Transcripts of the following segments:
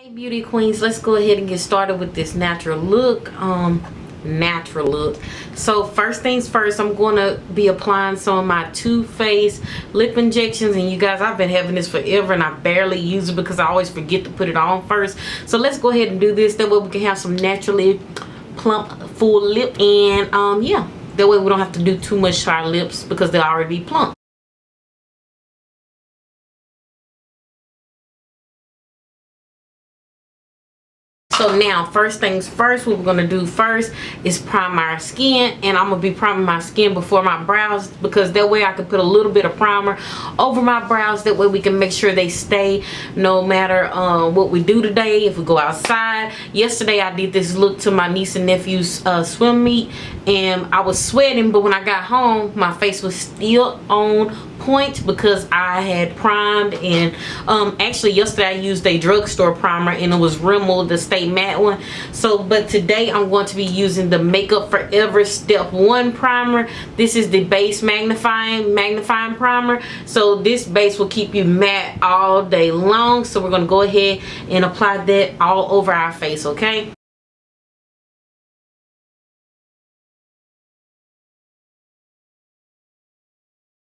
Hey beauty queens, let's go ahead and get started with this natural look. So first things first, I'm going to be applying some of my Too Faced lip injections. And you guys, I've been having this forever and I barely use it because I always forget to put it on first. So let's go ahead and do this. That way we can have some naturally plump full lip. And yeah, that way we don't have to do too much to our lips because they'll already be plump. So now, first things first, what we're going to do first is prime our skin. And I'm going to be priming my skin before my brows because that way I can put a little bit of primer over my brows. That way we can make sure they stay no matter what we do today. If we go outside. Yesterday I did this look to my niece and nephew's swim meet. And I was sweating, but when I got home, my face was still on point because I had primed. And actually yesterday I used a drugstore primer and it was Rimmel, the Stay Matte one. So but today I'm going to be using the Makeup Forever Step 1 primer. This is the base magnifying primer. So this base will keep you matte all day long. So we're going to go ahead and apply that all over our face, okay?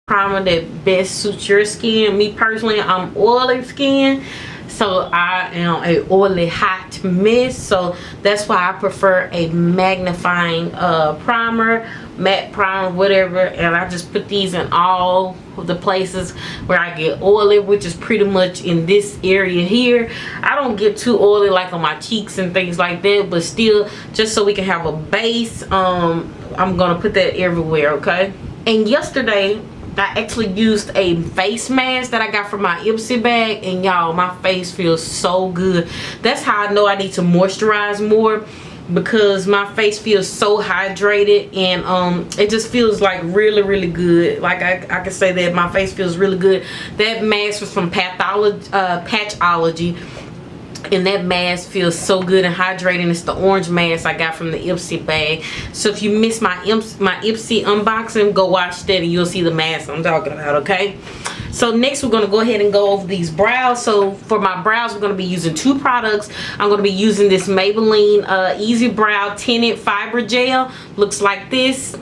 Primer that best suits your skin. Me personally, I'm oily skin, so I am a oily hot mess, so that's why I prefer a magnifying primer, matte primer, whatever. And I just put these in all of the places where I get oily, which is pretty much in this area here. I don't get too oily like on my cheeks and things like that, but still, just so we can have a base, I'm gonna put that everywhere, okay? And yesterday I actually used a face mask that I got from my Ipsy bag, and y'all, my face feels so good. That's how I know I need to moisturize more, because my face feels so hydrated. And it just feels like really good. Like I can say that my face feels really good. That mask was from Patchology. And that mask feels so good and hydrating. It's the orange mask I got from the Ipsy bag. So if you missed my Ipsy unboxing, go watch that and you'll see the mask I'm talking about, okay? So next we're going to go ahead and go over these brows. So for my brows, we're going to be using two products. I'm going to be using this Maybelline Easy Brow Tinted Fiber Gel. Looks like this.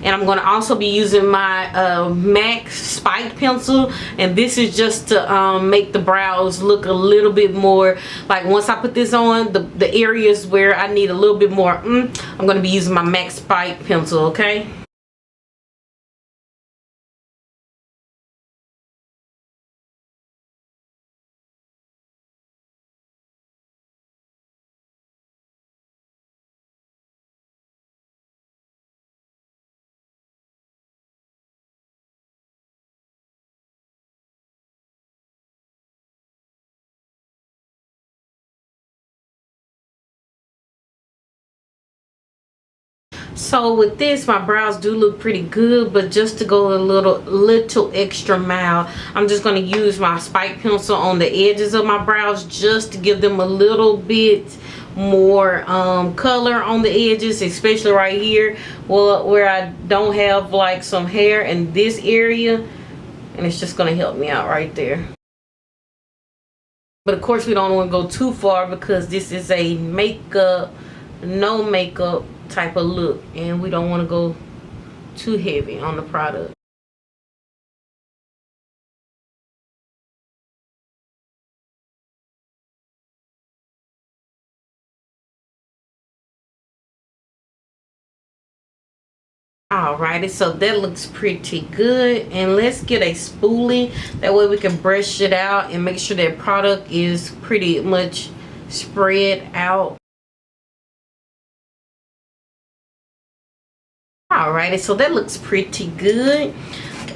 And I'm going to also be using my MAC Spike Pencil. And this is just to make the brows look a little bit more, like once I put this on, the areas where I need a little bit more, I'm going to be using my MAC Spike Pencil, okay? So with this, my brows do look pretty good, but just to go a little extra mile, I'm just going to use my spike pencil on the edges of my brows just to give them a little bit more color on the edges, especially right here, well, where I don't have like some hair in this area. And it's just going to help me out right there. But of course we don't want to go too far because this is a makeup, no makeup type of look, and we don't want to go too heavy on the product. Alrighty, so that looks pretty good. And let's get a spoolie, that way we can brush it out and make sure that product is pretty much spread out. Alrighty, so that looks pretty good.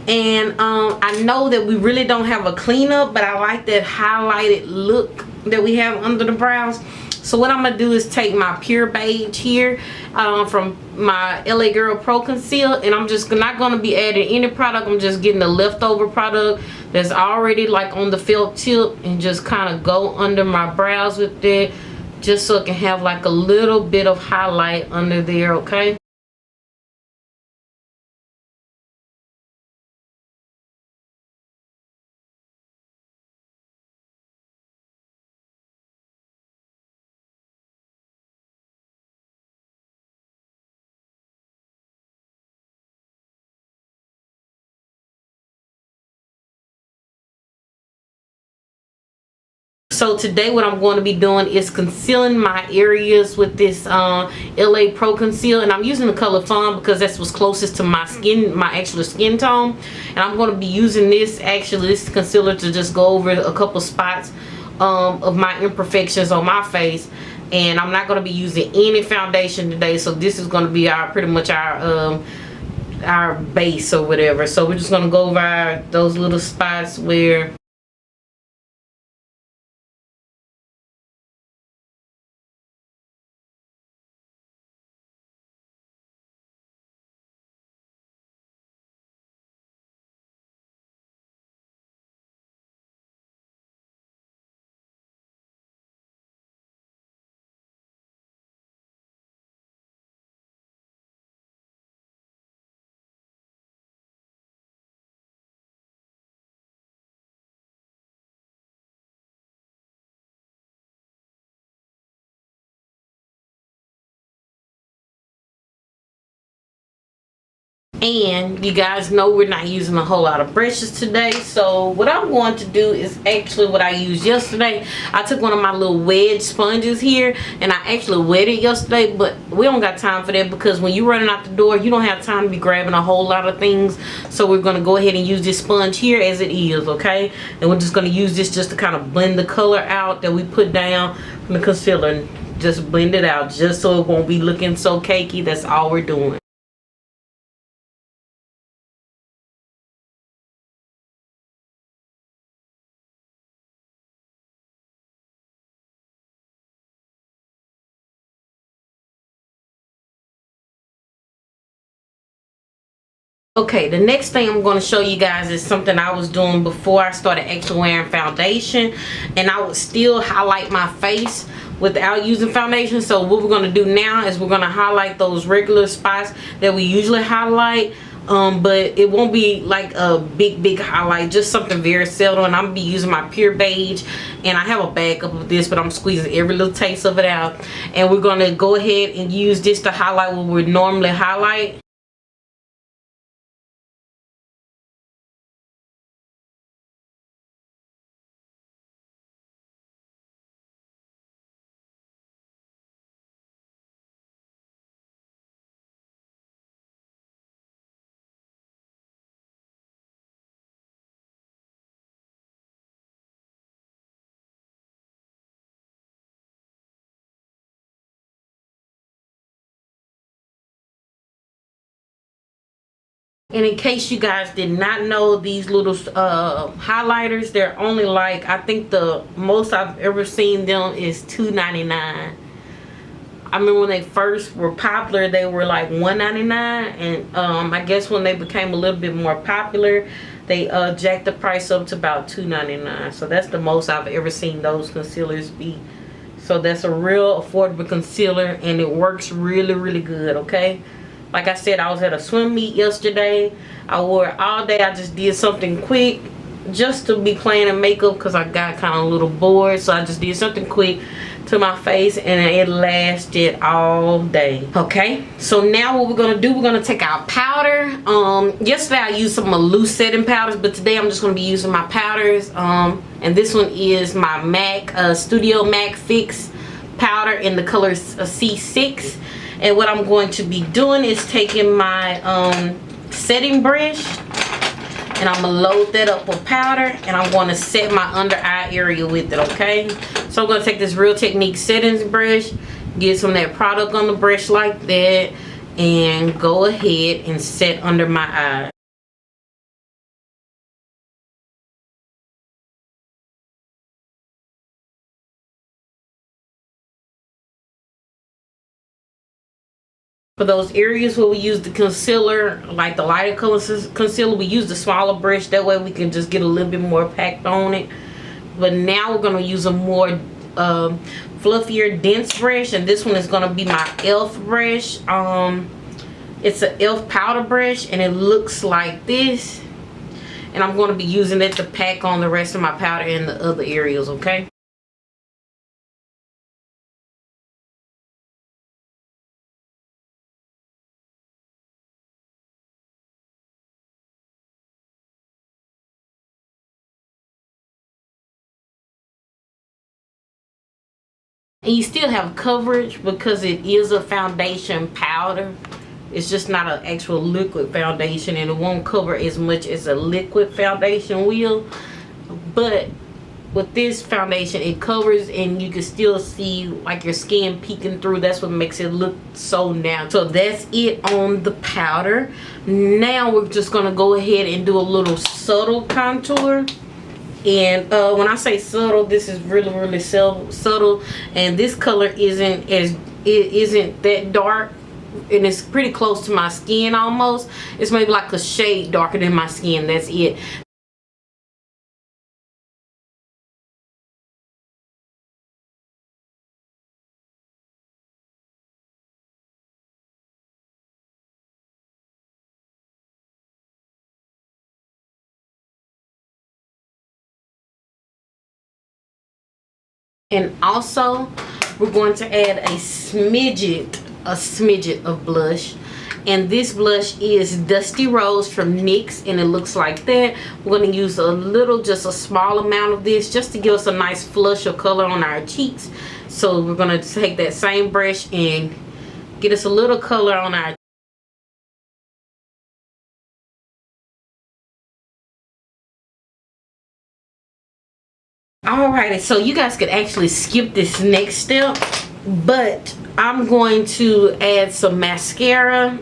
And I know that we really don't have a cleanup, but I like that highlighted look that we have under the brows. So what I'm gonna do is take my Pure Beige here from my LA Girl Pro Conceal, and I'm just not gonna be adding any product. I'm just getting the leftover product that's already like on the felt tip, and just kind of go under my brows with that, just so it can have like a little bit of highlight under there, okay? So today what I'm going to be doing is concealing my areas with this LA Pro Conceal, and I'm using the color Fawn because that's what's closest to my skin, my actual skin tone. And I'm going to be using this concealer to just go over a couple spots of my imperfections on my face. And I'm not going to be using any foundation today, so this is going to be our pretty much our base or whatever. So we're just going to go over those little spots where and you guys know we're not using a whole lot of brushes today. So what I'm going to do is actually what I used yesterday. I took one of my little wedge sponges here and I actually wet it yesterday, but we don't got time for that because when you're running out the door, you don't have time to be grabbing a whole lot of things. So we're going to go ahead and use this sponge here as it is, okay? And we're just going to use this just to kind of blend the color out that we put down from the concealer. Just blend it out just so it won't be looking so cakey. That's all we're doing. Okay, the next thing I'm going to show you guys is something I was doing before I started actually wearing foundation, and I would still highlight my face without using foundation. So what we're going to do now is we're going to highlight those regular spots that we usually highlight, but it won't be like a big highlight, just something very subtle. And I'm going to be using my pure beige, and I have a backup of this, but I'm squeezing every little taste of it out, and we're going to go ahead and use this to highlight what we normally highlight. And in case you guys did not know, these little highlighters, they're only like, I think the most I've ever seen them is $2.99. I remember when they first were popular, they were like $1.99, and I guess when they became a little bit more popular, they jacked the price up to about $2.99. So that's the most I've ever seen those concealers be. So that's a real affordable concealer, and it works really good, okay? Like I said, I was at a swim meet yesterday. I wore it all day. I just did something quick just to be playing in makeup because I got kind of a little bored. So I just did something quick to my face, and it lasted all day. Okay, so now what we're going to do, we're going to take our powder. Yesterday I used some loose setting powders, but today I'm just going to be using my powders. And this one is my MAC Studio MAC Fix powder in the color C6. And what I'm going to be doing is taking my setting brush, and I'm going to load that up with powder, and I'm going to set my under eye area with it, okay? So I'm going to take this Real Technique settings brush, get some of that product on the brush like that, and go ahead and set under my eye. For those areas where we use the concealer, like the lighter color concealer, we use the smaller brush. That way we can just get a little bit more packed on it. But now we're going to use a more fluffier, dense brush. And this one is going to be my e.l.f. brush. It's an e.l.f. powder brush, and it looks like this. And I'm going to be using it to pack on the rest of my powder in the other areas, okay? And you still have coverage because it is a foundation powder. It's just not an actual liquid foundation, and it won't cover as much as a liquid foundation will. But with this foundation, it covers and you can still see like your skin peeking through. That's what makes it look so natural. So that's it on the powder. Now we're just gonna go ahead and do a little subtle contour. And when I say subtle, this is really subtle, and this color isn't that dark, and it's pretty close to my skin almost. It's maybe like a shade darker than my skin. That's it. And also we're going to add a smidget of blush, and this blush is Dusty Rose from NYX, and it looks like that. We're going to use just a small amount of this just to give us a nice flush of color on our cheeks. So we're going to take that same brush and get us a little color on our Alrighty, so you guys could actually skip this next step, but I'm going to add some mascara.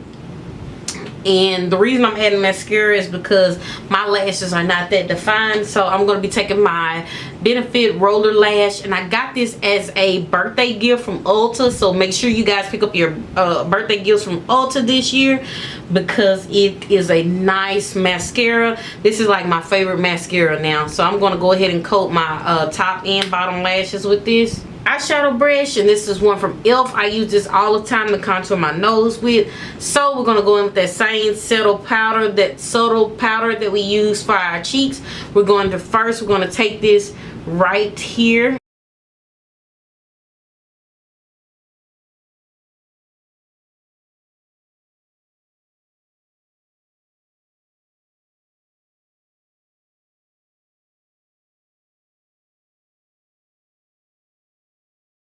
And the reason I'm adding mascara is because my lashes are not that defined. So I'm going to be taking my Benefit Roller Lash, and I got this as a birthday gift from Ulta. So make sure you guys pick up your birthday gifts from Ulta this year, because it is a nice mascara. This is like my favorite mascara now. So I'm going to go ahead and coat my top and bottom lashes with this eyeshadow brush, and this is one from e.l.f. I use this all the time to contour my nose with. So we're going to go in with that same subtle powder that we use for our cheeks. We're going to take this right here.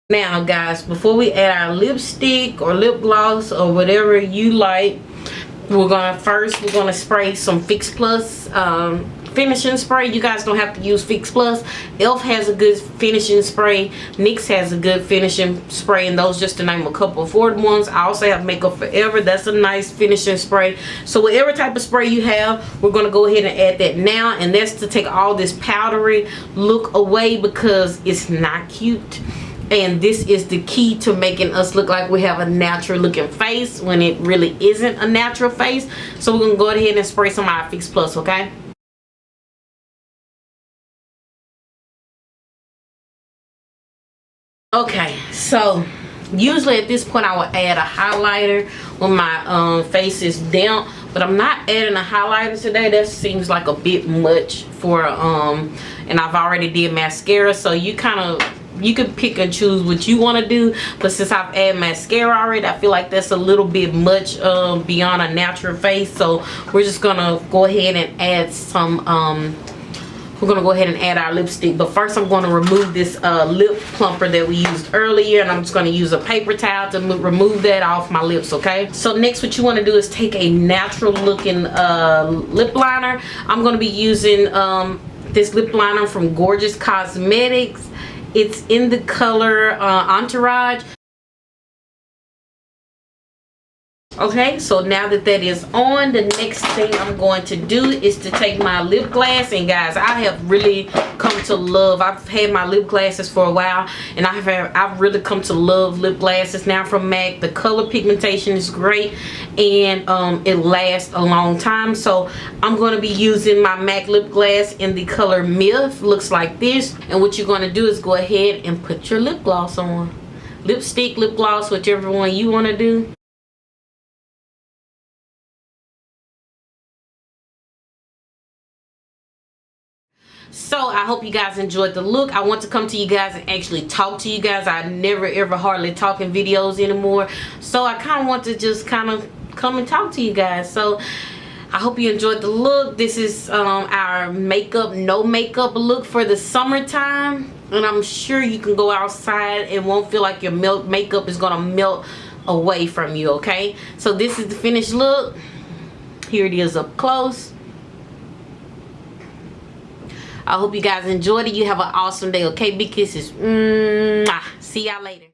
Now guys, before we add our lipstick or lip gloss or whatever you like, we're gonna spray some Fix Plus finishing spray. You guys don't have to use Fix Plus. e.l.f. has a good finishing spray. NYX has a good finishing spray, and those just to name a couple of affordable ones. I also have Makeup Forever. That's a nice finishing spray. So whatever type of spray you have, we're going to go ahead and add that now, and that's to take all this powdery look away, because it's not cute. And this is the key to making us look like we have a natural looking face when it really isn't a natural face. So we're going to go ahead and spray some of our Fix Plus, okay? Okay, so usually at this point I would add a highlighter when my face is damp, but I'm not adding a highlighter today. That seems like a bit much for and I've already did mascara, so you can pick and choose what you want to do. But since I've added mascara already, I feel like that's a little bit much beyond a natural face. So we're just gonna go ahead and add some we're gonna go ahead and add our lipstick. But first I'm going to remove this lip plumper that we used earlier, and I'm just going to use a paper towel to remove that off my lips, okay? So next what you want to do is take a natural looking lip liner. I'm going to be using this lip liner from Gorgeous Cosmetics. It's in the color Entourage. Okay, so now that is on, the next thing I'm going to do is to take my lip gloss. And guys, I have really come to love, I've had my lip glasses for a while, and I've really come to love lip glasses now from MAC. The color pigmentation is great, and it lasts a long time. So I'm going to be using my MAC lip gloss in the color Myth. Looks like this. And what you're going to do is go ahead and put your lip gloss on. Lipstick, lip gloss, whichever one you want to do. So I hope you guys enjoyed the look. I want to come to you guys and actually talk to you guys. I never ever hardly talk in videos anymore, so I kind of want to just kind of come and talk to you guys. So I hope you enjoyed the look. This is our makeup, no makeup look for the summertime. and I'm sure you can go outside and won't feel like your makeup is gonna melt away from you. Okay, so this is the finished look. Here it is up close. I hope you guys enjoyed it. You have an awesome day. Okay, big kisses. Mwah. See y'all later.